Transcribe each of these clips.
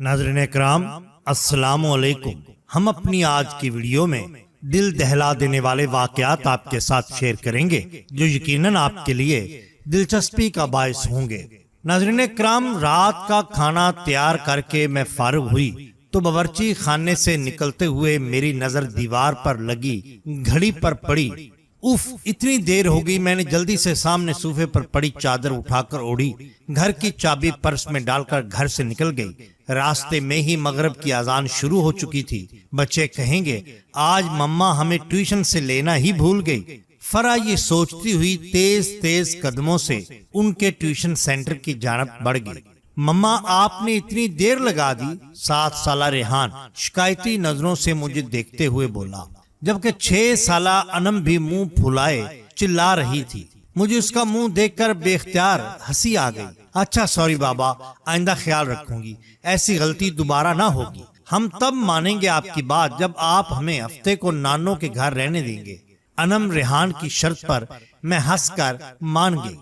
नाज़रीन इकराम, अस्सलाम वालेकुम। हम अपनी आज की वीडियो में दिल दहला देने वाले वाकयात आपके साथ शेयर करेंगे जो यकीनन आपके लिए दिलचस्पी का बायस होंगे। नाज़रीन इकराम, रात का खाना तैयार करके मैं फारिग हुई तो बावर्ची खाने से निकलते हुए मेरी नजर दीवार पर लगी घड़ी पर पड़ी। उफ, इतनी देर हो गई। मैंने जल्दी से सामने सोफे पर पड़ी चादर उठाकर ओढ़ी, घर की चाबी पर्स में डालकर घर से निकल गई। रास्ते में ही मगरिब की अजान शुरू हो चुकी थी। बच्चे कहेंगे आज मम्मा हमें ट्यूशन से लेना ही भूल गई। फरा ये सोचती हुई तेज तेज कदमों से उनके ट्यूशन सेंटर की जानब बढ़ गई। मम्मा आपने इतनी देर लगा दी। 7 साला रेहान शिकायती नजरों से मुझे देखते हुए बोला, जबकि 6 साला अनम भी मुंह फुलाए चिल्ला रही थी। मुझे उसका मुंह देखकर बेख्तियार हंसी आ गई। अच्छा सॉरी बाबा, आइंदा ख्याल रखूंगी, ऐसी गलती दोबारा ना होगी। हम तब मानेंगे आपकी बात जब आप हमें हफ्ते को नानों के घर रहने देंगे। अनम रेहान की शर्त पर मैं हंसकर मान गई।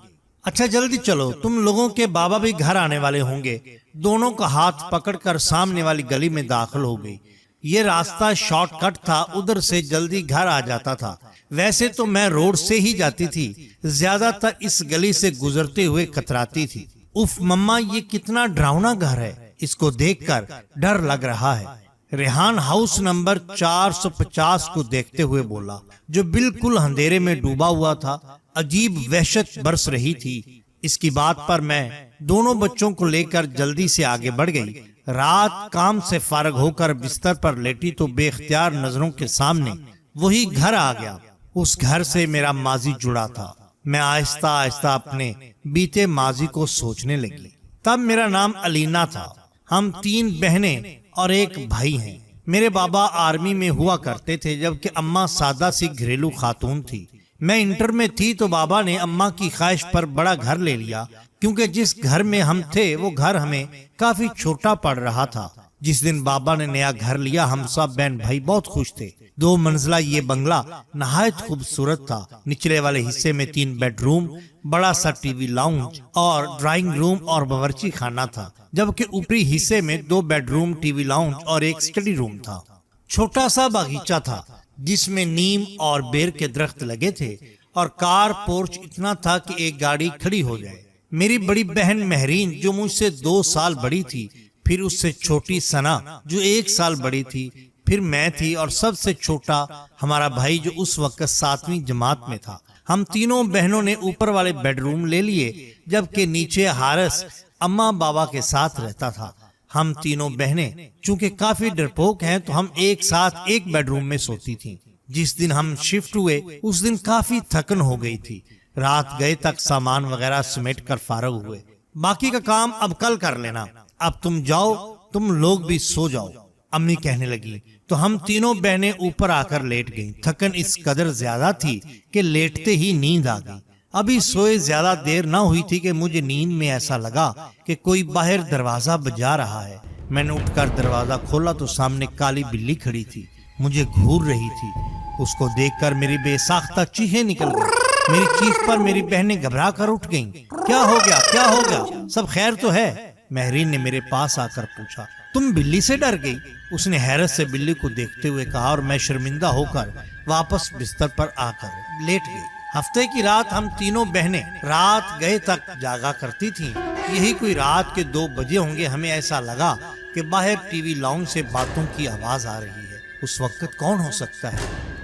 अच्छा जल्दी चलो, तुम लोगों के बाबा भी घर आने वाले होंगे। दोनों का हाथ पकड़कर सामने वाली गली में दाखिल हो गई। ये रास्ता शॉर्टकट था, उधर से जल्दी घर आ जाता था। वैसे तो मैं रोड से ही जाती थी, ज्यादातर इस गली से गुजरते हुए कतराती थी। उफ मम्मा, ये कितना डरावना घर है, इसको देखकर डर लग रहा है। रेहान हाउस नंबर 450 को देखते हुए बोला, जो बिल्कुल अंधेरे में डूबा हुआ था। अजीब वहशत बरस रही थी। इसकी बात पर मैं दोनों बच्चों को लेकर जल्दी से आगे बढ़ गई। रात काम से फारग होकर बिस्तर पर लेटी तो बेख्तियार नजरों के सामने वही घर आ गया। उस घर से मेरा माजी जुड़ा था। मैं आहिस्ता आहिस्ता अपने बीते माजी को सोचने लगी। तब मेरा नाम अलीना था। हम 3 बहनें और एक भाई हैं। मेरे बाबा आर्मी में हुआ करते थे, जबकि अम्मा सादा सी घरेलू खातून थी। मैं इंटर में थी तो बाबा ने अम्मा की ख्वाहिश पर बड़ा घर ले लिया, क्योंकि जिस घर में हम थे वो घर हमें काफी छोटा पड़ रहा था। जिस दिन बाबा ने नया घर लिया हम सब बहन भाई बहुत खुश थे। 2 मंजिला ये बंगला नहायत खूबसूरत था। निचले वाले हिस्से में 3 बेडरूम, बड़ा सा टीवी लाउंज और ड्राइंग रूम और बावर्ची खाना था, जबकि ऊपरी हिस्से में 2 बेडरूम, टीवी लाउंज और एक स्टडी रूम था। छोटा सा बागीचा था जिसमें नीम और बेर के दरख्त लगे थे और कार पोर्च इतना था कि एक गाड़ी खड़ी हो जाए। मेरी बड़ी बहन महरीन जो मुझसे 2 साल बड़ी थी, फिर उससे छोटी सना जो 1 साल बड़ी थी, फिर मैं थी और सबसे छोटा हमारा भाई जो उस वक्त 7वीं जमात में था। हम तीनों बहनों ने ऊपर वाले बेडरूम ले लिए, जबकि नीचे हारिस अम्मा बाबा के साथ रहता था। हम तीनों बहनें चूंकि काफी डरपोक हैं तो हम एक साथ एक बेडरूम में सोती थीं। जिस दिन हम शिफ्ट हुए उस दिन काफी थकन हो गई थी। रात गए तक सामान वगैरह समेट कर फारग हुए। बाकी का काम अब कल कर लेना, अब तुम जाओ, तुम लोग भी सो जाओ, अम्मी कहने लगी। तो हम तीनों बहनें ऊपर आकर लेट गईं। थकन इस कदर ज्यादा थी कि लेटते ही नींद आ गई। अभी सोए ज्यादा देर ना हुई थी कि मुझे नींद में ऐसा लगा कि कोई बाहर दरवाजा बजा रहा है। मैंने उठकर दरवाजा खोला तो सामने काली बिल्ली खड़ी थी, मुझे घूर रही थी। उसको देखकर मेरी बेसाख्ता चीखें निकल गई। मेरी चीख पर मेरी बहनें घबरा कर उठ गईं। क्या हो गया, क्या हो गया, सब खैर तो है? महरीन ने मेरे पास आकर पूछा। तुम बिल्ली से डर गई? उसने हैरत से बिल्ली को देखते हुए कहा और मैं शर्मिंदा होकर वापस बिस्तर पर आकर लेट गई। हफ्ते की रात हम तीनों बहनें रात गए तक जागा करती थीं। यही कोई रात के 2 बजे होंगे। हमें ऐसा लगा कि बाहर टीवी लाउंज से बातों की आवाज आ रही है। उस वक्त कौन हो सकता है?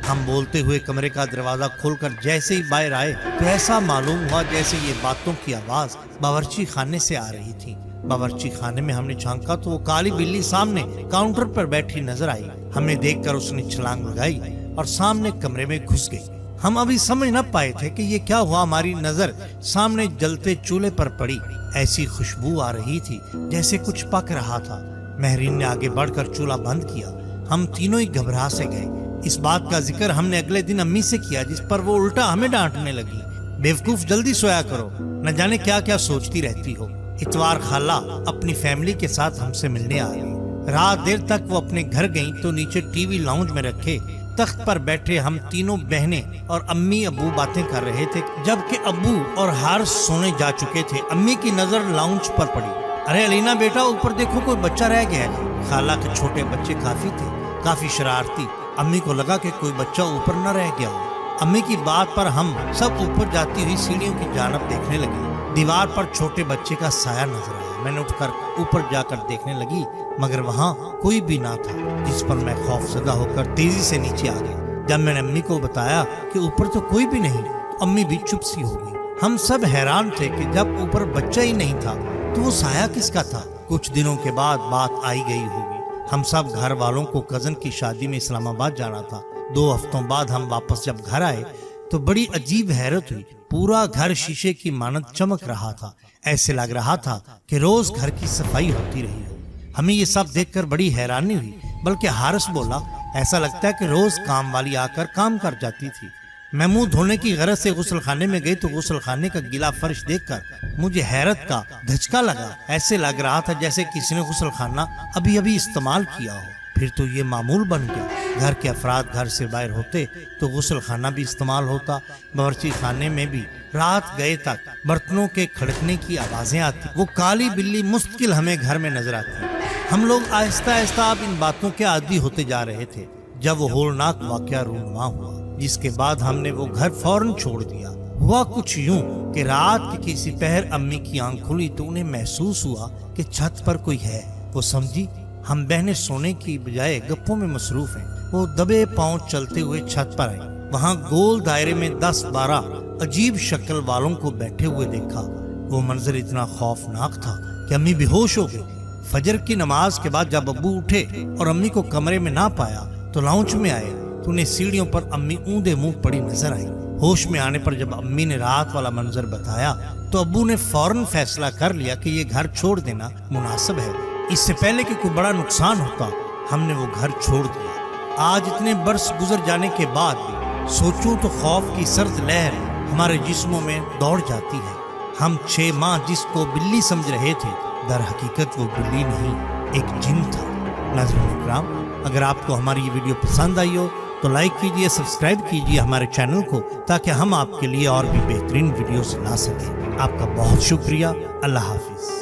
हम बोलते हुए कमरे का दरवाजा खोलकर जैसे ही बाहर आए तो ऐसा मालूम हुआ जैसे ये बातों की आवाज बावर्ची खाने से आ रही थी। बावर्ची खाने में हमने झांका तो वो काली बिल्ली सामने काउंटर पर बैठी नजर आई। हमें देखकर उसने छलांग लगाई और सामने कमरे में घुस गई। हम अभी समझ न पाए थे कि ये क्या हुआ। हमारी नजर सामने जलते चूल्हे पर पड़ी। ऐसी खुशबू आ रही थी जैसे कुछ पक रहा था। महरीन ने आगे बढ़कर चूल्हा बंद किया। हम तीनों ही घबरा से गए। इस बात का जिक्र हमने अगले दिन अम्मी से किया, जिस पर वो उल्टा हमें डांटने लगी। बेवकूफ, जल्दी सोया करो, न जाने क्या क्या सोचती रहती हो। इतवार खाला अपनी फैमिली के साथ हमसे मिलने आ गई। रात देर तक वो अपने घर गईं तो नीचे टीवी लाउंज में रखे तख्त पर बैठे हम तीनों बहनें और अम्मी अबू बातें कर रहे थे, जबकि अबू और हारिस सोने जा चुके थे। अम्मी की नजर लाउंज पर पड़ी। अरे अलीना बेटा, ऊपर देखो कोई बच्चा रह गया है। खाला के छोटे बच्चे काफी थे, काफी शरारती। अम्मी को लगा कि कोई बच्चा ऊपर न रह गया हो। अम्मी की बात पर हम सब ऊपर जाती हुई सीढ़ियों की जानब देखने लगे। दीवार पर छोटे बच्चे का साया नजर आया। मैंने उठकर ऊपर जाकर देखने लगी, मगर वहाँ कोई भी ना था, जिस पर मैं खौफजदा होकर तेजी से नीचे आ गया। जब मैंने अम्मी को बताया कि ऊपर तो कोई भी नहीं, तो अम्मी भी चुप सी हो गई। हम सब हैरान थे कि जब ऊपर बच्चा ही नहीं था तो वो साया किसका था। कुछ दिनों के बाद बात आई गई होगी। हम सब घर वालों को कजन की शादी में इस्लामाबाद जाना था। 2 हफ्तों बाद हम वापस जब घर आए तो बड़ी अजीब हैरत हुई। पूरा घर शीशे की मानत चमक रहा था। ऐसे लग रहा था कि रोज घर की सफाई होती रही हो। हमें ये सब देखकर बड़ी हैरानी हुई। बल्कि हारिस बोला, ऐसा लगता है कि रोज काम वाली आकर काम कर जाती थी। मैं मुंह धोने की गरज से गुस्ल खाने में गई तो गुस्ल खाने का गीला फर्श देखकर मुझे हैरत का धचका लगा। ऐसे लग रहा था जैसे किसी ने गुस्ल खाना अभी अभी इस्तेमाल किया हो। फिर तो ये मामूल बन गया। घर के अफराद घर से बाहर होते तो गुस्ल खाना भी इस्तेमाल होता। बावर्ची खाने में भी रात गए तक बर्तनों के खड़कने की आवाजें आती। वो काली बिल्ली मुस्तकिल हमें घर में नजर आती। हम लोग आहिस्ता आहिस्ता अब इन बातों के आदी होते जा रहे थे। जब वो होलनाक वाकया रूनुमा हुआ, जिसके बाद हमने वो घर फौरन छोड़ दिया। हुआ कुछ यूं कि रात के किसी पहर अम्मी की आंख खुली तो उन्हें महसूस हुआ कि छत पर कोई है। वो समझी हम बहनें सोने की बजाय गप्पों में मसरूफ हैं। वो दबे पांव चलते हुए छत पर आई। वहां गोल दायरे में 10-12 अजीब शक्ल वालों को बैठे हुए देखा। वो मंजर इतना खौफनाक था कि अम्मी बेहोश हो गई। फजर की नमाज के बाद जब अब्बू उठे और अम्मी को कमरे में ना पाया तो लाउंज में आए तो उन्हें सीढ़ियों पर अम्मी ऊंधे मुंह पड़ी नजर आई। होश में आने पर जब अम्मी ने रात वाला मंजर बताया तो अब्बू ने फौरन फैसला कर लिया कि ये घर छोड़ देना मुनासिब है। इससे पहले कि कोई बड़ा नुकसान होता, हमने वो घर छोड़ दिया। आज इतने बरस गुजर जाने के बाद भी सोचूं तो खौफ की सर्द लहर हमारे जिस्मों में दौड़ जाती है। हम 6 माह जिसको बिल्ली समझ रहे थे, दर हकीकत वो बिल्ली नहीं, एक जिन था। नाज़रीन इकराम, अगर आपको हमारी ये वीडियो पसंद आई हो तो लाइक कीजिए, सब्सक्राइब कीजिए हमारे चैनल को, ताकि हम आपके लिए और भी बेहतरीन वीडियोस ला सकें। आपका बहुत शुक्रिया। अल्लाह हाफिज।